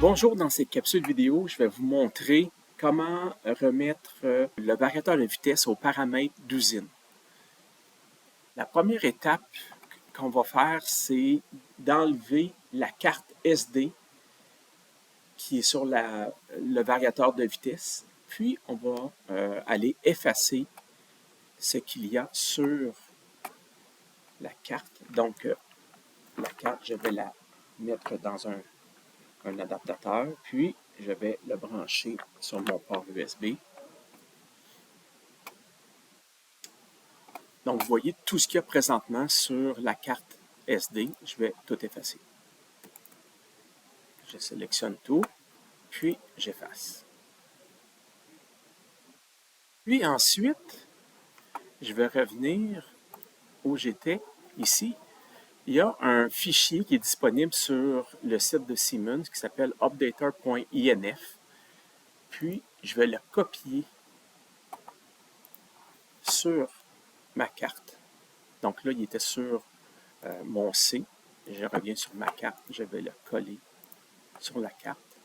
Bonjour, dans cette capsule vidéo, je vais vous montrer comment remettre le variateur de vitesse aux paramètres d'usine. La première étape qu'on va faire, c'est d'enlever la carte SD qui est sur le variateur de vitesse. Puis, on va aller effacer ce qu'il y a sur la carte. Donc, la carte, je vais la mettre dans un adaptateur, puis je vais le brancher sur mon port USB. Donc, vous voyez tout ce qu'il y a présentement sur la carte SD. Je vais tout effacer. Je sélectionne tout, puis j'efface. Puis ensuite, je vais revenir où j'étais, ici. Il y a un fichier qui est disponible sur le site de Siemens qui s'appelle updater.inf. Puis, je vais le copier sur ma carte. Donc là, il était sur mon C. Je reviens sur ma carte. Je vais le coller sur la carte.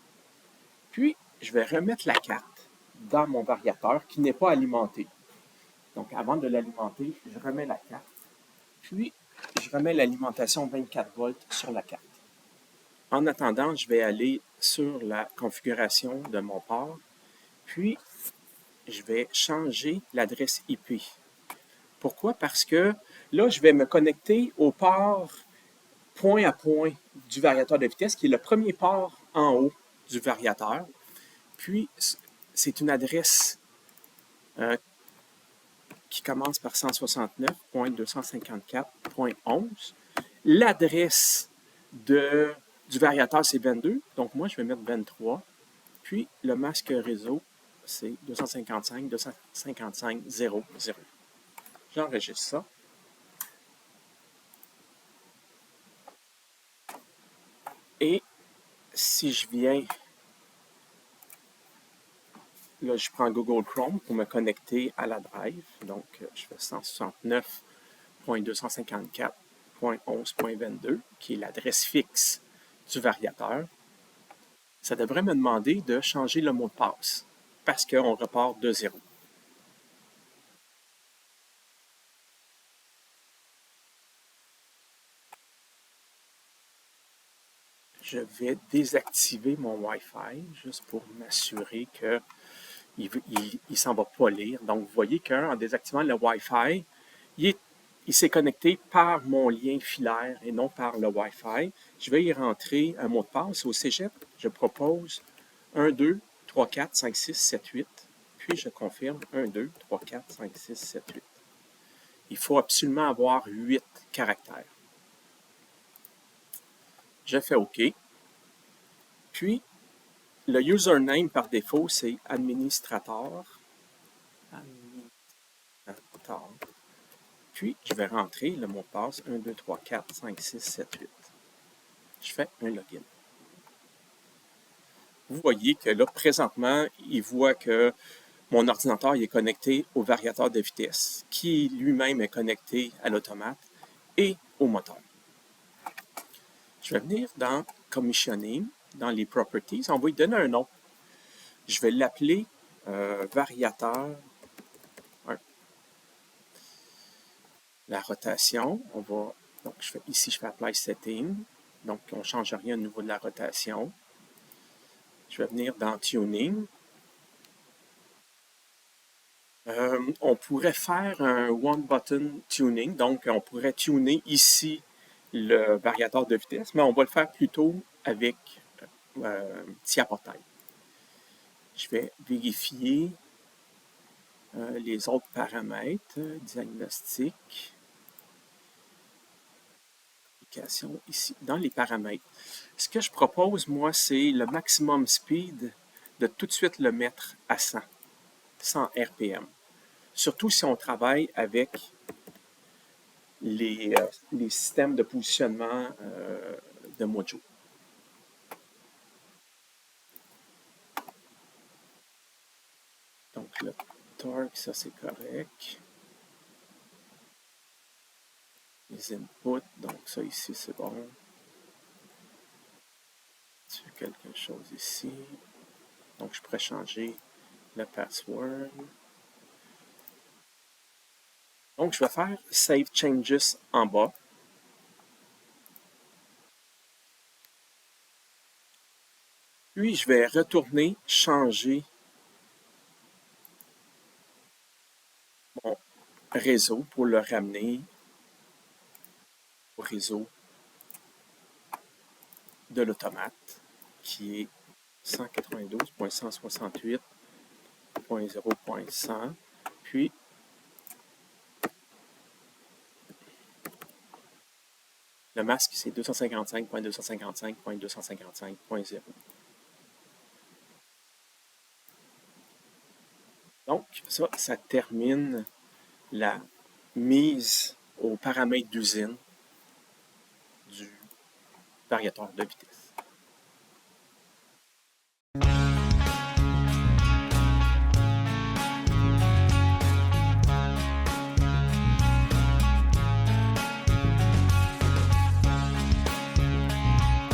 Puis, je vais remettre la carte dans mon variateur qui n'est pas alimenté. Donc, avant de l'alimenter, je remets la carte. Puis, je remets l'alimentation 24 volts sur la carte. En attendant, je vais aller sur la configuration de mon port. Puis, je vais changer l'adresse IP. Pourquoi? Parce que là, je vais me connecter au port point à point du variateur de vitesse, qui est le premier port en haut du variateur. Puis, c'est une adresse qui commence par 169.254.11. L'adresse du variateur, c'est 22. Donc, moi, je vais mettre 23. Puis, le masque réseau, c'est 255.255.0.0. J'enregistre ça. Et si je viens, là, je prends Google Chrome pour me connecter à la drive. Donc, je fais 169.254.11.22, qui est l'adresse fixe du variateur. Ça devrait me demander de changer le mot de passe parce qu'on repart de 0. Je vais désactiver mon Wi-Fi juste pour m'assurer qu'il ne s'en va pas lire. Donc, vous voyez qu'en désactivant le Wi-Fi, il s'est connecté par mon lien filaire et non par le Wi-Fi. Je vais y rentrer un mot de passe. Au cégep, je propose 1, 2, 3, 4, 5, 6, 7, 8. Puis, je confirme 1, 2, 3, 4, 5, 6, 7, 8. Il faut absolument avoir 8 caractères. Je fais OK. Puis, le username par défaut, c'est administrateur. Puis, je vais rentrer le mot de passe 1, 2, 3, 4, 5, 6, 7, 8. Je fais un login. Vous voyez que là, présentement, il voit que mon ordinateur est connecté au variateur de vitesse, qui lui-même est connecté à l'automate et au moteur. Je vais venir dans Commissioning, dans les Properties. On va lui donner un nom. Je vais l'appeler variateur 1. La rotation, donc ici, je fais Apply Setting. Donc, on ne change rien au niveau de la rotation. Je vais venir dans Tuning. On pourrait faire un one-button tuning. Donc, on pourrait tuner ici le variateur de vitesse, mais on va le faire plutôt avec un petit apportail. Je vais vérifier les autres paramètres. Diagnostic. Application ici, dans les paramètres. Ce que je propose, moi, c'est le maximum speed de tout de suite le mettre à 100 RPM. Surtout si on travaille avec les systèmes de positionnement de Mojo. Donc, le torque, ça c'est correct. Les inputs, donc ça ici c'est bon. quelque chose ici. Donc, je pourrais changer le password. Donc, je vais faire Save Changes en bas. Puis, je vais retourner changer mon réseau pour le ramener au réseau de l'automate, qui est 192.168.0.100. Puis, le masque, c'est 255.255.255.0. Donc, ça termine la mise aux paramètres d'usine du variateur de vitesse.